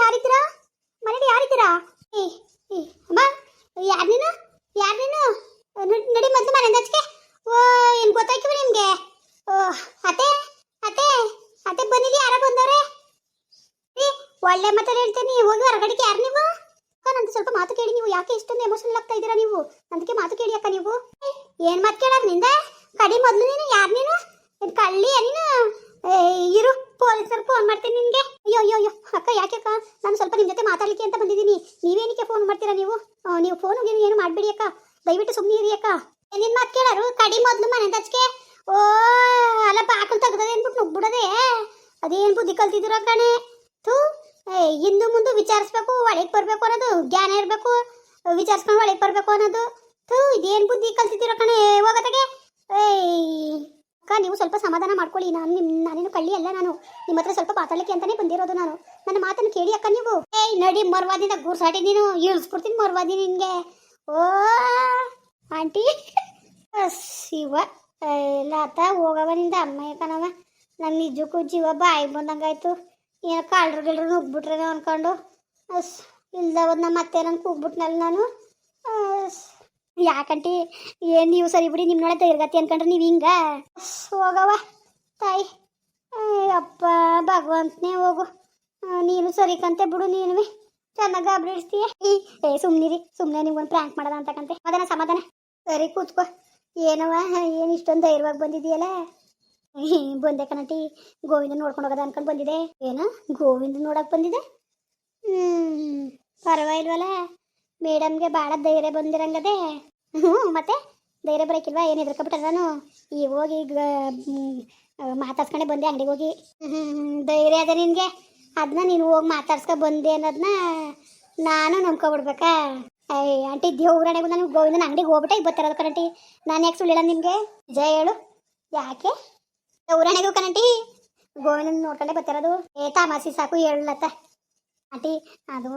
ಯಾರಿದ್ದೀರಾ? ಮನೇಲಿ ಯಾರಿದ್ದೀರಾ? ಏ ಏ ಅಮ್ಮ, ಯಾರು ನೀನು? ಯಾರು ನೀನು? ನಡಿ ಮೊದಲು ಮನೆಯಿಂದ ಆಚೆಗೆ. ಓ, ಏನು ಗೊತ್ತಾಯ್ತು ನಿಮಗೆ? ಓ, ಅತ್ತೆ ಅತ್ತೆ ಅತ್ತೆ ಬನ್ನಿಲಿ, ಯಾರೋ ಬಂದವ್ರೆ. ಏ, ಒಳ್ಳೆ ಮಾತಲ್ಲಿ ಹೇಳ್ತೇನೆ, ಹೋಗಿ ಹೊರಗಡೆಗೆ. ಯಾರು ನೀವು? ಅಕ್ಕ, ನಂದು ಸ್ವಲ್ಪ ಮಾತು ಕೇಳಿ. ನೀವು ಯಾಕೆ ಇಷ್ಟೊಂದು ಎಮೋಷನಲ್ ಆಗ್ತಾ ಇದ್ದೀರಾ ನೀವು? ಅದಕ್ಕೆ ಮಾತು ಕೇಳಿ ಅಕ್ಕ. ನೀವು ಏನು ಮಾತು ಕೇಳೋದು ನಿಂದ? ಕಡಿ ಮೊದಲು ನೀನು. ಯಾರು ನೀನು? ಕಳ್ಳಿ ನೀನು? ಇರು, ಪೊಲೀಸರು ಫೋನ್ ಮಾಡ್ತೀನಿ ನಿನಗೆ. ಅಯ್ಯೋ ಅಯ್ಯೋ ಅಯ್ಯೋ ಅಕ್ಕ, ಯಾಕೆ ಅಕ್ಕ? ನಾನು ಸ್ವಲ್ಪ ನಿಮ್ಮ ಜೊತೆ ಮಾತಾಡ್ಲಿಕ್ಕೆ ಅಂತ ಬಂದಿದ್ದೀನಿ. ನೀವೇನಕ್ಕೆ ಫೋನ್ ಮಾಡ್ತೀರಾ ನೀವು? ನೀವು ಫೋನ್ ಏನು ಮಾಡಬೇಡಿ ಅಕ್ಕ, ದಯವಿಟ್ಟು ಸುಮ್ಮನೆ ಇರಿ ಅಕ್ಕ. ನಿನ್ನ ಮಾತು ಕೇಳಾರು ಕಡಿ ಮೊದಲು ಮನೆ ದಚ್ಕೆ. ಓ, ಅಲ್ಲ ಬಾಕಲು ತೆಗ್ದದೆ ಅಂದ್ಬಿಟ್ಟು ನುಗ್ಬಿಡದೆ. ಅದೇನು ಬುದ್ಧಿ ಕಲ್ತಿದ್ದೀರ ಕಣೆ. ಥೂ, ಹಿಂದು ಮುಂದೆ ವಿಚಾರಿಸ್ಬೇಕು, ಒಳಗೆ ಬರಬೇಕು ಅನ್ನೋದು ಜ್ಞಾನ ಇರಬೇಕು. ವಿಚಾರಿಸ್ಕೊಂಡು ಒಳಗೆ ಬರಬೇಕು ಅನ್ನೋದು. ಥೂ, ಇದೇನು ಬುದ್ಧಿ ಕಲ್ತಿದ್ದೀರ ಕಣೆ. ಹೋಗತ್ತಾಗೆ. ಅಕ್ಕ, ನೀವು ಸ್ವಲ್ಪ ಸಮಾಧಾನ ಮಾಡ್ಕೊಳ್ಳಿ. ನಾನೇನು ಕಳ್ಳಿ ಅಲ್ಲ. ನಾನು ನಿಮ್ಮ ಹತ್ರ ಸ್ವಲ್ಪ ಮಾತಾಡ್ಲಿಕ್ಕೆ ಅಂತಾನೆ ಬಂದಿರೋದು. ನಾನು ನನ್ನ ಮಾತನ್ನು ಕೇಳಿ ಅಕ್ಕ ನೀವು. ನಡಿ, ಮರ್ವಾದಿಂದ ಗೂರ್ಸಾಟಿ ನೀನು ಇಳಿಸ್ಬಿಡ್ತೀನಿ ಮರ್ವಾದಿ ನಿನ್ಗೆ. ಓ ಆಂಟಿ, ಶಿವ ಲಾತ ಹೋಗವನಿಂದ ಅಮ್ಮ ಕಣವ. ನನ್ನ ನಿಜಕ್ಕೂ ಜೀವ ಬಾಯಿಗೆ ಬಂದಂಗಾಯ್ತು. ಏನೋ ಕಾಳ್ರು ಗಿಳ್ರು ನುಗ್ಬಿಟ್ರೇನೋ ಅನ್ಕೊಂಡು ಇಲ್ದವದ್ ನಮ್ಮ ಮತ್ತೆ ನಂಗೆ ಕೂಗ್ಬಿಟ್ನಲ್ಲ ನಾನು. ಯಾಕಂಟಿ, ಏನು ನೀವು ಸರಿ ಬಿಡಿ, ನಿಮ್ಮನೊಳೆ ಧೈರ್ಯಗತಿ ಅನ್ಕೊಂಡ್ರೆ ನೀವು ಹಿಂಗ. ಹೋಗವ ತಾಯಿ. ಅಪ್ಪ ಭಗವಂತನೇ, ಹೋಗು ನೀನು ಸರಿ ಕಂತೆ ಬಿಡು. ನೀನು ಚೆನ್ನಾಗಿ ಗಾಬರಿಡ್ತೀಯ. ಸುಮ್ಮನಿರಿ, ಸುಮ್ಮನೆ ನಿಮ್ಗೊಂದು ಪ್ರ್ಯಾಂಕ್ ಮಾಡೋದ ಅಂತಕಂತೆ. ಸಮಾಧಾನ ಸರಿ ಕೂತ್ಕೋ. ಏನವ, ಏನು ಇಷ್ಟೊಂದು ಧೈರ್ಯವಾಗಿ ಬಂದಿದೆಯಲ್ಲ? ಬಂದೆ ಕಣಟಿ, ಗೋವಿಂದ ನೋಡ್ಕೊಂಡು ಹೋಗೋದ ಅನ್ಕೊಂಡು ಬಂದಿದೆ. ಏನ ಗೋವಿಂದ ನೋಡಕ್ ಬಂದಿದೆ? ಪರವಾಗಿಲ್ವಲ್ಲ, ಮೇಡಮ್ಗೆ ಭಾಳ ಧೈರ್ಯ ಬಂದಿರಂಗದೆ. ಮತ್ತೆ ಧೈರ್ಯ ಬರೋಕ್ಕಿಲ್ವಾ? ಏನು ಹೆದರ್ಕೊಬಿಟ್ಟ ನಾನು ಈಗ ಹೋಗಿ ಮಾತಾಡ್ಸ್ಕೊಂಡೆ ಬಂದೆ ಅಂಗಡಿಗೆ ಹೋಗಿ. ಧೈರ್ಯ ಅದ ನಿನಗೆ? ಅದನ್ನ ನೀನು ಹೋಗಿ ಮಾತಾಡ್ಸ್ಕೊ ಬಂದೆ ಅನ್ನೋದನ್ನ ನಾನು ನಂಬ್ಕೊಬಿಡ್ಬೇಕಾ? ಆಂಟಿ, ದೇವ್ರಣೆಗೂ ನಾನು ಗೋವಿಂದನ ಅಂಗಡಿಗೆ ಹೋಗ್ಬಿಟ್ಟೆ ಈಗ ಬರ್ತಾರದು ಕಣಂಟಿ. ನಾನು ಯಾಕೆ ಸುಳ್ಳಿಲ್ಲ ನಿಮಗೆ? ನಿಜ ಹೇಳು, ಯಾಕೆ? ದೇವ್ರಣೆಗೂ ಕಣಂಟಿ ಗೋವಿಂದನ ನೋಡ್ಕೊಂಡೆ ಬರ್ತಿರೋದು. ತಮಾಸಿ ಸಾಕು ಹೇಳತ್ತ ಆಂಟಿ. ಅದು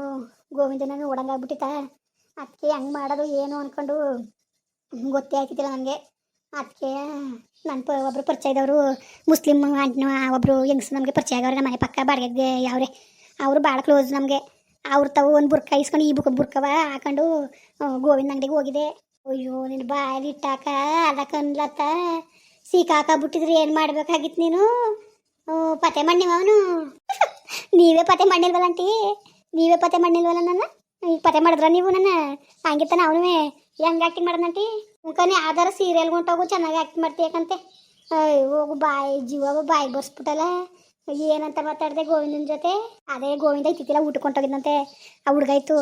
ಗೋವಿಂದನ ನೋಡಂಗಾಗ್ಬಿಟ್ಟಿತ್ತ, ಅದಕ್ಕೆ ಹೆಂಗೆ ಮಾಡೋದು ಏನು ಅಂದ್ಕೊಂಡು ಗೊತ್ತೇ ಆಯ್ತಿದ್ದಿಲ್ಲ ನನಗೆ. ಅದಕ್ಕೆ ನನ್ನ ಒಬ್ಬರು ಪರಿಚಯ ಇದ್ದವರು ಮುಸ್ಲಿಮ್ ಆಂಟಿನ ಒಬ್ಬರು ಹೆಂಗಸು ನಮಗೆ ಪರಿಚಯ ಆಗವ್ರೆ. ನಮ್ಮ ಮನೆ ಪಕ್ಕ ಬಾಡಿಗೆಗೆ ಯಾವ್ರೆ, ಅವರು ಭಾಳ ಕ್ಲೋಸ್ ನಮಗೆ. ಅವ್ರ ತಾವು ಒಂದು ಬುರ್ಕ ಇಸ್ಕೊಂಡು ಈ ಬುರ್ಕವ ಹಾಕೊಂಡು ಗೋವಿಂದ ಅಂಗಡಿಗೆ ಹೋಗಿದೆ. ಅಯ್ಯೋ, ನಿನ್ನ ಬಾಯಲ್ಲಿ ಇಟ್ಟಾಕ ಅದಕ್ಕನ್ಲತ್ತ ಸಿಕ್ಕಾಕಬಿಟ್ಟಿದ್ರಿ. ಏನು ಮಾಡ್ಬೇಕಾಗಿತ್ತು ನೀನು? ಪತೆ ಮಣ್ಣಿವ ಅವನು. ನೀವೇ ಪತೆ ಮಣ್ಣಿಲ್ವಲ್ಲ ಆಂಟಿ, ನೀವೇ ಪತೆ ಮಣ್ಣಿಲ್ವಲ್ಲ ನನ್ನ. ಈಗ ಪತೆ ಮಾಡಿದ್ರ ನೀವು ನನ್ನ? ಹಂಗಿತ್ತಾನ ಅವನು ಹೆಂಗೆ ಆ್ಯಕ್ಟಿಂಗ್ ಮಾಡೋದಂಟಿ? ಮುಖನೇ ಯಾವ್ದಾರ ಸೀರಿಯಲ್ಗೆ ಹೊಂಟೋಗು ಚೆನ್ನಾಗಿ ಆ್ಯಕ್ಟ್ ಮಾಡ್ತೀಯಕಂತೆ. ಹೋಗು, ಬಾಯಿ ಜೀವ ಬಾಯಿಗೆ ಬರ್ಸ್ಬಿಟ್ಟಲ್ಲ. ಏನಂತ ಮಾತಾಡಿದೆ ಗೋವಿಂದನ ಜೊತೆ? ಅದೇ ಗೋವಿಂದ ಇತ್ತಿತ್ತಿಲ್ಲ ಊಟಕ್ಕೆ ಹೊಂಟೋಗಿದ್ದಂತೆ. ಆ ಹುಡುಗ ಇತ್ತು,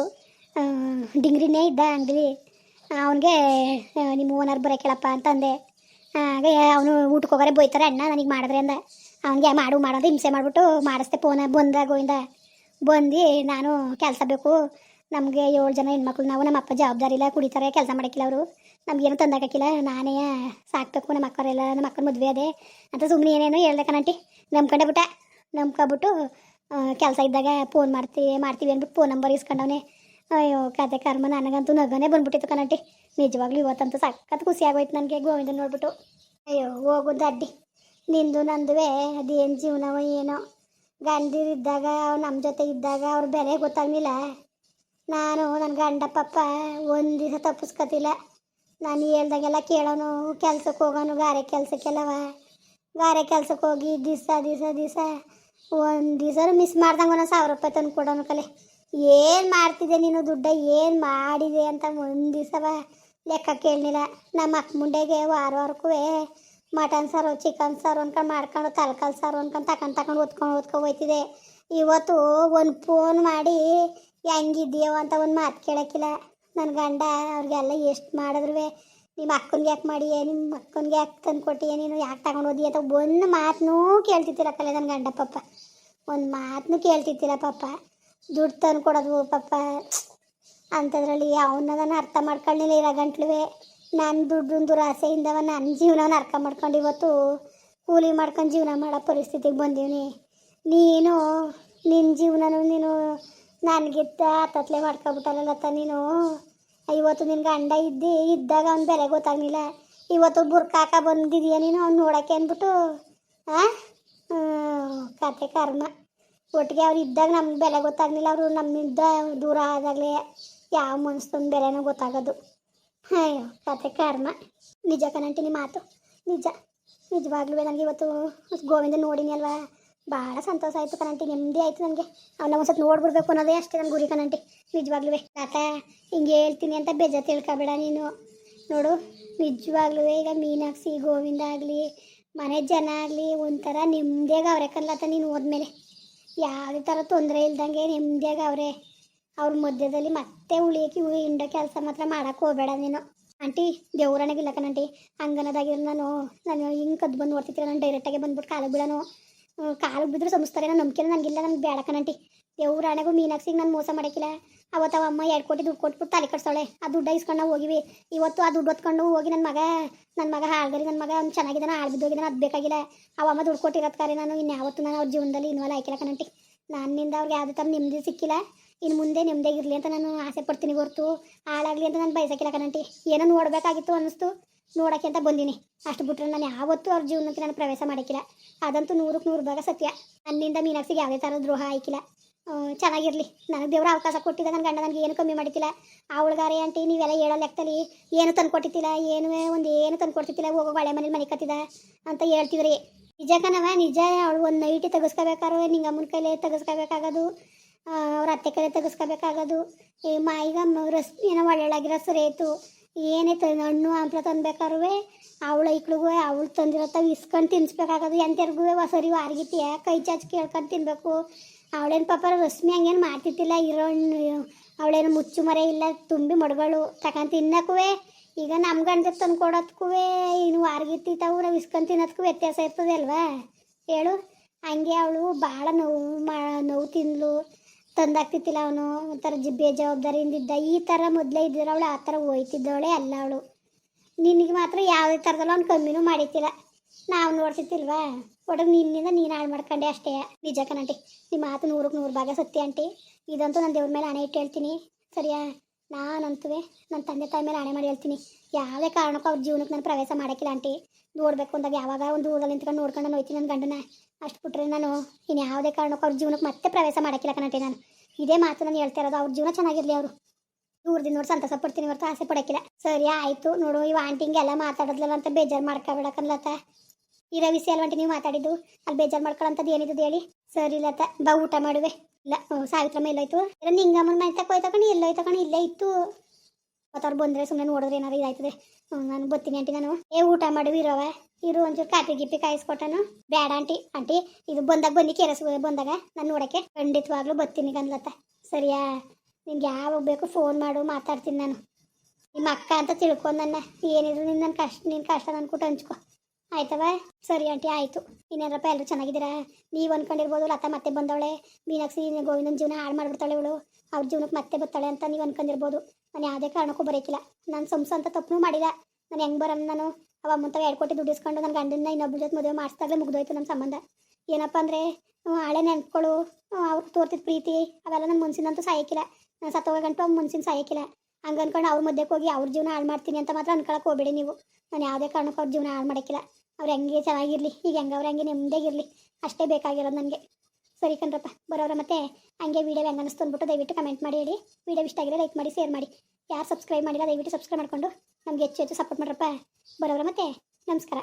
ಡಿಂಗ್ರಿನೇ ಇದ್ದ ಅಂಗಡಿ. ಅವನಿಗೆ ನಿಮ್ಮ ಓನರ್ ಬರೋಕೇಳಪ್ಪ ಅಂತಂದೆ. ಹಾಗೆ ಅವನು ಊಟಕ್ಕೆ ಹೋಗೋರೆ ಬೈತಾರೆ ಅಣ್ಣ ನನಗೆ ಮಾಡಿದ್ರೆ ಅಂದ. ಅವನಿಗೆ ಮಾಡೋದು ಹಿಂಸೆ ಮಾಡಿಬಿಟ್ಟು ಮಾಡಿಸ್ದೆ ಫೋನ. ಬಂದ ಗೋವಿಂದ ಬಂದು, ನಾನು ಕೆಲಸ ಬೇಕು, ನಮಗೆ 7 ಜನ ಹೆಣ್ಮಕ್ಳು ನಾವು, ನಮ್ಮ ಅಪ್ಪ ಜವಾಬ್ದಾರಿ ಇಲ್ಲ, ಕುಡಿತಾರೆ, ಕೆಲಸ ಮಾಡೋಕ್ಕಿಲ್ಲ ಅವರು, ನಮಗೇನು ತಂದಾಕಿಲ್ಲ, ನಾನೇ ಸಾಕಬೇಕು, ನಮ್ಮ ಅಕ್ಕರೆಲ್ಲ ನಮ್ಮ ಅಕ್ಕನ ಮದುವೆ ಅದೇ ಅಂತ ಸುಮ್ಮನೆ ಏನೇನೋ ಹೇಳ್ದೆ ಕಣಂಟಿ. ನಂಬ್ಕೊಬಿಟ್ಟು ಕೆಲಸ ಇದ್ದಾಗ ಫೋನ್ ಮಾಡ್ತೀವಿ ಅಂದ್ಬಿಟ್ಟು ಫೋನ್ ನಂಬರ್ ಇಸ್ಕೊಂಡವನೇ. ಅಯ್ಯೋ ಕತೆ ಕರ್ಮ, ನನಗಂತೂ ನಗನೇ ಬಂದ್ಬಿಟ್ಟಿತ್ತು ಕಣಂಟಿ. ನಿಜವಾಗ್ಲೂ ಇವತ್ತಂತೂ ಸಖತ್ ಖುಷಿ ಆಗೋಯ್ತು ನನಗೆ ಗೋವಿಂದ ನೋಡ್ಬಿಟ್ಟು. ಅಯ್ಯೋ ಹೋಗೋದು ಅಡ್ಡಿ, ನಿಂದು ನಂದುವೆ ಅದೇನು ಜೀವನವೋ ಏನೋ. ಗಂಡಿರಿದ್ದಾಗ ಅವ್ರು ನಮ್ಮ ಜೊತೆ ಇದ್ದಾಗ ಅವ್ರ ಬೆಲೆ ಗೊತ್ತಾಗಲಿಲ್ಲ. ನಾನು ನನ್ನ ಗಂಡ ಪಪ್ಪ ಒಂದು ದಿವಸ ತಪ್ಪಿಸ್ಕೊತಿಲ್ಲ. ನಾನು ಹೇಳ್ದಾಗೆಲ್ಲ ಕೇಳೋನು, ಕೆಲ್ಸಕ್ಕೆ ಹೋಗೋನು, ಗಾರೆ ಕೆಲಸಕ್ಕೆಲ್ಲವ. ಗಾರೆ ಕೆಲ್ಸಕ್ಕೆ ಹೋಗಿ ದಿವಸ ಒಂದು ದಿವಸ ಮಿಸ್ ಮಾಡ್ದಂಗೆ 1,000 ರೂಪಾಯಿ ತಂದು ಕೊಡೋನು ಕಲೆ. ಏನು ಮಾಡ್ತಿದ್ದೆ ನೀನು, ದುಡ್ಡ ಏನು ಮಾಡಿದೆ ಅಂತ ಒಂದು ದಿವಸವ ಲೆಕ್ಕ ಕೇಳಲಿಲ್ಲ. ನಮ್ಮ ಅಕ್ಕ ಮುಂಡೆಗೆ ವಾರಕ್ಕೂ ಮಟನ್ ಸಾರು ಚಿಕನ್ ಸಾರು ಅನ್ಕೊಂಡು ಮಾಡ್ಕೊಂಡು, ತರಕಾರಿ ಸಾರು ಅನ್ಕೊಂಡು ತಗೊಂಡು ಓದ್ಕೊಂಡು ಹೋಯ್ತಿದೆ. ಇವತ್ತು ಒಂದು ಫೋನ್ ಮಾಡಿ ಹೆಂಗಿದ್ದೀಯೋ ಅಂತ ಒಂದು ಮಾತು ಕೇಳೋಕ್ಕಿಲ್ಲ ನನ್ನ ಗಂಡ. ಅವ್ರಿಗೆಲ್ಲ ಎಷ್ಟು ಮಾಡಿದ್ರು ನಿಮ್ಮ ಅಕ್ಕನಿಗೆ ಯಾಕೆ ಮಾಡಿಯೇ, ನಿಮ್ಮ ಅಕ್ಕನಿಗೆ ಯಾಕೆ ತಂದು ಕೊಟ್ಟಿಯೇ, ನೀನು ಯಾಕೆ ತಗೊಂಡು ಹೋದಿ ಅಂತ ಒಂದು ಮಾತನ್ನೂ ಕೇಳ್ತಿದ್ದಿಲ್ಲ ಕಲೆ ನನ್ನ ಗಂಡ ಪಪ್ಪ. ಒಂದು ಮಾತನ್ನೂ ಕೇಳ್ತಿದ್ದಿಲ್ಲ ಪಪ್ಪ. ದುಡ್ಡು ತಂದು ಕೊಡೋದು ಪಪ್ಪ ಅಂಥದ್ರಲ್ಲಿ ಅವನ್ನ ಅರ್ಥ ಮಾಡ್ಕೊಳ್ಳಿಲ್ಲ ಇರೋ ಗಂಟ್ಲುವೆ. ನನ್ನ ದುಡ್ಡು ದುರಾಸೆಯಿಂದವ ನನ್ನ ಜೀವನನ ಅರ್ಥ ಮಾಡ್ಕೊಂಡು ಇವತ್ತು ಕೂಲಿ ಮಾಡ್ಕೊಂಡು ಜೀವನ ಮಾಡೋ ಪರಿಸ್ಥಿತಿಗೆ ಬಂದೀನಿ. ನೀನು ನಿನ್ನ ಜೀವನನೂ ನೀನು ನನಗಿತ್ತ ಹತ್ತತ್ಲೆ ಮಾಡ್ಕೊಬಿಟ್ಟಲ್ಲತ್ತ ನೀನು. ಇವತ್ತು ನಿನ್ನ ಗಂಡ ಇದ್ದಾಗ ಅವ್ನ ಬೆಲೆ ಗೊತ್ತಾಗಲಿಲ್ಲ. ಇವತ್ತು ಬುರ್ಕಾಕ ಬಂದಿದೀಯ ನೀನು ಅವ್ನು ನೋಡೋಕ್ಕೆ ಅಂದ್ಬಿಟ್ಟು. ಕತೆ ಕರ್ಮ. ಒಟ್ಟಿಗೆ ಅವ್ರು ಇದ್ದಾಗ ನಮ್ಗೆ ಬೆಲೆ ಗೊತ್ತಾಗಲಿಲ್ಲ, ಅವರು ನಮ್ಮಿಂದ ದೂರ ಆದಾಗಲೇ ಯಾವ ಮನ್ಸ್ತಂದು ಬೆಲೆನೂ ಗೊತ್ತಾಗೋದು. ಅಯ್ಯೋ ಕತೆ ಕರ್ಮ. ನಿಜ ಕಣಂಟಿನಿ ಮಾತು, ನಿಜ. ನಿಜವಾಗ್ಲೂ ನನಗೆ ಇವತ್ತು ಗೋವಿಂದ ನೋಡಿನಿ ಅಲ್ವಾ, ಭಾಳ ಸಂತೋಷ ಆಯಿತು ಕಣಂಟಿ, ನೆಮ್ಮದಿ ಆಯಿತು ನನಗೆ. ಅವನ್ನ ಒಂದ್ಸತಿ ನೋಡ್ಬಿಡ್ಬೇಕು ಅನ್ನೋದೇ ಅಷ್ಟೇ ನನ್ನ ಗುರಿ ಕಣಂಟಿ. ನಿಜವಾಗ್ಲೂ ತಾತ ಹಿಂಗೆ ಹೇಳ್ತೀನಿ ಅಂತ ಬೇಜ ತಿಳ್ಕೊಬೇಡ ನೀನು. ನೋಡು ನಿಜವಾಗ್ಲೂ ಈಗ ಮೀನಾಕ್ಷಿ ಗೋವಿಂದ ಆಗಲಿ ಮನೆ ಜನ ಆಗಲಿ ಒಂಥರ ನೆಮ್ಮದಿಯಾಗ ಅವ್ರೆ ಕನ್ಲತ್ತ. ನೀನು ಹೋದ್ಮೇಲೆ ಯಾವುದೇ ಥರ ತೊಂದರೆ ಇಲ್ದಂಗೆ ನೆಮ್ಮದಿಯಾಗ ಅವರೇ. ಅವ್ರ ಮಧ್ಯದಲ್ಲಿ ಮತ್ತೆ ಉಳಿಯೋಕೆ ಹಿಂಡ ಕೆಲಸ ಮಾತ್ರ ಮಾಡೋಕೆ ಹೋಗಬೇಡ ನೀನು ಆಂಟಿ. ದೇವ್ರನಾಗಿಲ್ಲ ಕಣಂಟಿ, ಹಂಗನ್ನೋದಾಗಿರೋ ನಾನು ಹಿಂಗೆ ಕದ್ದು ಬಂದು ನೋಡ್ತಿರ್ತೀರ, ನಾನು ಡೈರೆಕ್ಟಾಗಿ ಬಂದ್ಬಿಟ್ಟು ಕಾಲಿಗೆ ಬಿಡೋನು. ಕಾಲಿಗೆ ಬಿದ್ದರೂ ಸಂಸ್ತಾರೆ, ನಾನು ನಂಬಿಕೆ ನನಗಿಲ್ಲ, ನನಗೆ ಬೇಡ ಕಣಂಟಿ. ದೇವ್ರಾಣೆಗೂ ಮೀನಾಕ್ಷಿಗೆ ನಾನು ಮೋಸ ಮಾಡೋಕ್ಕಿಲ್ಲ. ಅವತ್ತು ಅವ ಅಮ್ಮ 2 ಕೋಟಿ ದುಡ್ಡು ಕೊಟ್ಬಿಟ್ಟು ತಲೆ ಕಟ್ಸೋಳೆ, ಆ ದುಡ್ಡು ಇಸ್ಕೊಂಡು ನಾವು ಹೋಗಿವಿ. ಇವತ್ತು ಆ ದುಡ್ಡು ಹೊತ್ಕೊಂಡು ಹೋಗಿ ನನ್ನ ಮಗ ಹಾಳ್ಗರಿ, ನನ್ನ ಮಗ ಅವ್ನು ಚೆನ್ನಾಗಿದ್ದಾನೆ, ಹಾಳು ಬಿದ್ದೋಗಿದ್ದಾನೆ, ಅದು ಬೇಕಾಗಿಲ್ಲ. ಅವ ಅಮ್ಮ ದುಡ್ಡು ಕೊಟ್ಟಿರೋದ್ಕಾರೆ ನಾನು ಇನ್ಯಾವತ್ತು ನಾನು ಅವ್ರ ಜೀವನದಲ್ಲಿ ಇನ್ವಾಲ್ವ್ ಆಯ್ಕಿಲ್ಲ ಕಣಂಟಿ. ನನ್ನಿಂದ ಅವ್ರಿಗೆ ಯಾವುದೇ ಥರ ನೆಮ್ಮದಿ ಸಿಕ್ಕಿಲ್ಲ. ಇನ್ನು ಮುಂದೆ ನೆಮ್ಮದಿಯಾಗಿರಲಿ ಅಂತ ನಾನು ಆಸೆ ಪಡ್ತೀನಿ ಹೊರ್ತು ಹಾಳಾಗಲಿ ಅಂತ ನಾನು ಬಯಸಕ್ಕಿಲ್ಲ ಕಣಂಟಿ. ಏನೋ ನೋಡಬೇಕಾಗಿತ್ತು ಅನ್ನಿಸ್ತು, ನೋಡೋಕ್ಕೆ ಅಂತ ಬಂದೀನಿ ಅಷ್ಟು ಬಿಟ್ಟರೆ ನಾನು ಯಾವತ್ತೂ ಅವ್ರ ಜೀವನಕ್ಕೆ ನಾನು ಪ್ರವೇಶ ಮಾಡೋಕ್ಕಿಲ್ಲ. ಅದಂತೂ 100ಕ್ಕೆ 100 ಭಾಗ ಸತ್ಯ. ನನ್ನಿಂದ ಮೀನಾಕ್ಷಿಗೆ ಯಾವುದೇ ಥರ ದ್ರೋಹ ಆಯ್ಕಿಲ್ಲ. ಚೆನ್ನಾಗಿರಲಿ, ನನಗೆ ದೇವರ ಅವಕಾಶ ಕೊಟ್ಟಿದ್ದ ನನ್ನ ಗಂಡ ನನಗೆ ಏನು ಕಮ್ಮಿ ಮಾಡಿತಿಲ್ಲ. ಅವಳುಗಾರೆ ಆಂಟಿ ನೀವೆಲ್ಲ ಹೇಳೋ ಲೆಕ್ಕದಲ್ಲಿ ಏನು ತಂದು ಕೊಟ್ಟಿತ್ತಿಲ್ಲ, ಏನು ತಂದು ಕೊಡ್ತಿತ್ತಿಲ್ಲ, ಹೋಗೋ ಹಳೆ ಮನೇಲಿ ಮನೆ ಕತ್ತಿದ ಅಂತ ಹೇಳ್ತಿದ್ರಿ. ನಿಜ ಕಣವ ನಿಜ. ಅವಳು ಒಂದು ನೈಟಿ ತೆಗೆಸ್ಕೋಬೇಕಾದ್ರೆ ನಿಂಗಮ್ಮನ ಕೈಲೇ ತೆಗೆಸ್ಕೋಬೇಕಾಗೋದು, ಅವ್ರ ಅತ್ತೆ ಕೈಲೇ ತೆಗೆಸ್ಕೋಬೇಕಾಗೋದು. ಈಗ ಏನೋ ಒಳ್ಳೊಳಗಿರೋ ಸರೇತು ಏನೇ ಹಣ್ಣು ಹಂಪ್ಲ ತಂದ್ಬೇಕಾದ್ರೂ ಅವಳ ಐಕ್ಳಿಗೂ ಅವಳು ತಂದಿರತ್ತ ಇಸ್ಕೊಂಡು ತಿನ್ನಿಸ್ಬೇಕಾಗೋದು. ಎಂಥರ್ಗೂ ಸರಿ ವಾರ್ಗಿತಿಯ ಕೈ ಚಾಚಿ ಕೇಳ್ಕೊಂಡು ತಿನ್ನಬೇಕು. ಅವಳೇನು ಪಾಪ ರಶ್ಮಿ ಹಂಗೇನು ಮಾಡ್ತಿತ್ತಿಲ್ಲ, ಇರೋ ಅವಳೇನು ಮುಚ್ಚು ಮರೆ ಇಲ್ಲ, ತುಂಬಿ ಮಡ್ಗಳು ತಗೊಂಡು ತಿನ್ನಕ್ಕೂ. ಈಗ ನಮ್ಮ ಗಂಡ ತಂದು ಕೊಡೋದಕ್ಕೂ ಇನ್ನು ವಾರ್ಗಿತ್ತಿತಾವು ನಾವು ಇಸ್ಕೊಂಡು ತಿನ್ನೋದಕ್ಕೂ ವ್ಯತ್ಯಾಸ ಇರ್ತದೆ ಅಲ್ವಾ ಹೇಳು. ಹಂಗೆ ಅವಳು ಭಾಳ ನೋವು ತಿಂದ್ಲು, ತಂದಾಗ್ತಿತ್ತಿಲ್ಲ. ಅವನು ಒಂಥರ ಬೇಜವಾಬ್ದಾರಿಯಿಂದಿದ್ದ. ಈ ಥರ ಮೊದಲೇ ಇದ್ದಿದ್ರೆ ಅವಳು ಆ ಥರ ಹೋಯ್ತಿದ್ದವಳೆ ಅಲ್ಲ ಅವಳು. ನಿನಗೆ ಮಾತ್ರ ಯಾವುದೇ ಥರದಲ್ಲೂ ಅವ್ನು ಕಮ್ಮಿನೂ ಮಾಡಿತ್ತಿಲ್ಲ, ನಾವು ನೋಡ್ತಿತ್ತಿಲ್ವಾ. ಒಟ್ಟಿಗೆ ನಿನ್ನಿಂದ ನೀನು ಹಾಳು ಮಾಡ್ಕೊಂಡೆ ಅಷ್ಟೇ. ನಿಜ ಕಣಂಟಿ, ನಿಮ್ಮ ಮಾತು 100ಕ್ಕೆ 100 ಭಾಗ ಸತ್ಯ ಆಂಟಿ. ಇದಂತೂ ನನ್ನ ದೇವ್ರ ಮೇಲೆ ಹಣೆ ಇಟ್ಟು ಹೇಳ್ತೀನಿ ಸರಿಯಾ. ನಾನಂತೂ ನನ್ನ ತಂದೆ ತಾಯಿ ಮೇಲೆ ಹಣೆ ಮಾಡಿ ಹೇಳ್ತೀನಿ, ಯಾವುದೇ ಕಾರಣಕ್ಕೂ ಅವ್ರ ಜೀವನಕ್ಕೆ ನಾನು ಪ್ರವೇಶ ಮಾಡೋಕ್ಕಿಲ್ಲ ಆಂಟಿ. ನೋಡಬೇಕು ಅಂದಾಗ ಯಾವಾಗ ಒಂದು ಊರಲ್ಲಿ ನಿಂತ್ಕೊಂಡು ನೋಡ್ಕೊಂಡು ಹೋಯ್ತೀನಿ ನನ್ನ ಗಂಡನ. ಅಷ್ಟು ಬಿಟ್ಟರೆ ನಾನು ಇನ್ನು ಯಾವುದೇ ಕಾರಣಕ್ಕೂ ಅವ್ರ ಜೀವನಕ್ಕೆ ಮತ್ತೆ ಪ್ರವೇಶ ಮಾಡೋಕ್ಕಿಲ್ಲ ಕಣಂಟಿ. ನಾನು ಇದೇ ಮಾತು ನಾನು ಹೇಳ್ತಾ ಇರೋದು. ಅವ್ರ ಜೀವನ ಚೆನ್ನಾಗಿರಲಿ, ಅವರು ದೂರದಿಂದ ನೋಡಿ ಸಂತೋಷ ಪಡ್ತೀನಿ ಹೊರತು ಆಸೆ ಪಡೋಕ್ಕಿಲ್ಲ. ಸರಿ ಆಯಿತು ನೋಡು, ಇವು ಆಂಟಿಂಗೆಲ್ಲ ಮಾತಾಡೋದ್ಲಲ್ಲ ಅಂತ ಬೇಜಾರು ಮಾಡ್ಕೊಬೇಡಕ್ಕನ್ಲತ್ತ. ಇರೋ ವಿಷಯ ಅಲ್ವಂಟಿ ನೀವು ಮಾತಾಡಿದ್ದು, ಅಲ್ಲಿ ಬೇಜಾರು ಮಾಡ್ಕೊಳ್ಳೋಂಥದ್ದು ಏನಿದ್ದು ಹೇಳಿ. ಸರಿ ಲತ ಬಾ ಊಟ ಮಾಡುವೆ. ಇಲ್ಲ ಸಾವಿತ್ರಮ್ಮ ಎಲ್ಲೋಯ್ತು? ನಿಂಗಮ್ಮನ ಮನೆ ತಕ ಹೋಯ್ತಕೊಂಡು ಎಲ್ಲೋಯ್ತು ಕಣಿ, ಇಲ್ಲೇ ಇತ್ತು. ಮತ್ತು ಅವ್ರು ಬಂದರೆ ಸುಮ್ಮನೆ ನೋಡಿದ್ರೆ ಏನಾರು ಇದಾಯ್ತದೆ. ನಾನು ಬರ್ತೀನಿ ಆಂಟಿ. ನಾನು ಊಟ ಮಾಡುವಿ ಇರು ಒಂಚೂರು ಕಾಪಿ ಗಿಪ್ಪಿ ಕಾಯಿಸ್ಕೊಟ್ಟನು. ಬೇಡ ಆಂಟಿ ಇದು ಬಂದಾಗ ಬನ್ನಿ, ಕೆರಸ್ ಬಂದಾಗ ನಾನು ನೋಡೋಕ್ಕೆ ಖಂಡಿತವಾಗ್ಲೂ ಬರ್ತೀನಿ ಕನ್ಲತ್ತ. ಸರಿಯಾ? ನಿನ್ಗೆ ಯಾವಾಗ ಬೇಕು ಫೋನ್ ಮಾಡು, ಮಾತಾಡ್ತೀನಿ ನಾನು. ನಿಮ್ಮ ಅಕ್ಕ ಅಂತ ತಿಳ್ಕೊಂಡು ನನ್ನ ಏನಿದ್ರು ನಿನ್ನ ಕಷ್ಟ ನನ್ನ ಕೂಟ ಹಂಚ್ಕೊ ಆಯ್ತವ. ಸರಿ ಆಂಟಿ ಆಯಿತು. ಇನ್ನೇನಪ್ಪ ಎಲ್ಲರೂ ಚೆನ್ನಾಗಿದ್ದೀರಾ? ನೀವು ಅನ್ಕೊಂಡಿರ್ಬೋದು ಲತಾ ಮತ್ತೆ ಬಂದವಳೆ, ಮೀನಾಕ್ಷಿ ಗೋವಿಂದನ ಜೀವನ ಹಾಳು ಮಾಡಿಬಿಡ್ತಾಳೆ ಇವಳು, ಅವ್ರ ಜೀವನಕ್ಕೆ ಮತ್ತೆ ಬರ್ತಾಳೆ ಅಂತ ನೀವು ಅನ್ಕೊಂಡಿರ್ಬೋದು. ನಾನು ಯಾವುದೇ ಕಾರಣಕ್ಕೂ ಬರೋಕ್ಕಿಲ್ಲ. ನಾನು ಸಂಸ ಅಂತ ತಪ್ಪು ಮಾಡಿಲ್ಲ. ನಾನು ಹೆಂಗೆ ಬರೋಣ? ನಾನು ಅವ ಅಮ್ಮಂತ 2 ಕೋಟಿ ದುಡ್ಡು ಇಸ್ಕೊಂಡು ನನ್ನ ಗಂಡನ ಇನ್ನೊಬ್ಬರ ಜೊತೆ ಮದುವೆ ಮಾಡಿಸ್ದಾಗಲೇ ಮುಗ್ದೋಯ್ತು ನಮ್ಮ ಸಂಬಂಧ. ಏನಪ್ಪ ಅಂದರೆ ಹಳೆ ನೆನ್ಪುಗಳು, ಅವ್ರು ತೋರ್ತಿದ್ದ ಪ್ರೀತಿ ಅವೆಲ್ಲ ನನ್ನ ಮನ್ಸಿನಂತೂ ಸಾಯಕ್ಕಿಲ್ಲ. ನಾನು ಸತ್ತೋಗ ಗಂಟು ಅವ್ರ ಮನ್ಸಿನ ಸಾಯಕ್ಕಿಲ್ಲ. ಹಂಗೆ ಅನ್ಕೊಂಡು ಅವ್ರ ಮಧ್ಯಕ್ಕೆ ಹೋಗಿ ಅವ್ರ ಜೀವನ ಹಾಳು ಮಾಡ್ತೀನಿ ಅಂತ ಮಾತ್ರ ಅನ್ಕೊಳಕ್ಕೆ ಹೋಗಬೇಡಿ ನೀವು. ನಾನು ಯಾವುದೇ ಕಾರಣಕ್ಕೂ ಅವ್ರ ಜೀವನ ಹಾಳು ಮಾಡೋಕ್ಕಿಲ್ಲ. ಅವ್ರು ಹೆಂಗೆ ಚೆನ್ನಾಗಿರಲಿ, ಈಗ ಹೆಂಗೆ ಅವ್ರು ಹೆಂಗೆ ನೆಮ್ಮದಿಯಾಗಿರಲಿ, ಅಷ್ಟೇ ಬೇಕಾಗಿರೋದು ನನಗೆ. ಸರಿ ಕಣ್ರಪ್ಪ ಬರೋರ. ಮತ್ತೆ ಹಂಗೆ ವೀಡಿಯೋ ಹೆಂಗೆ ಅನ್ನಿಸ್ತು ಅಂದ್ಬಿಟ್ಟು ದಯವಿಟ್ಟು ಕಮೆಂಟ್ ಮಾಡಿ ಹೇಳಿ. ವೀಡಿಯೋ ಇಷ್ಟ ಆಗಿರೋ ಲೈಕ್ ಮಾಡಿ, ಶೇರ್ ಮಾಡಿ. ಯಾರು ಸಬ್ಸ್ಕ್ರೈಬ್ ಮಾಡಿಲ್ಲ ದಯವಿಟ್ಟು ಸಬ್ಸ್ಕ್ರೈಬ್ ಮಾಡಿಕೊಂಡು ನಮಗೆ ಹೆಚ್ಚು ಸಪೋರ್ಟ್ ಮಾಡ್ರಪ್ಪ. ಬರೋರ ಮತ್ತೆ ನಮಸ್ಕಾರ.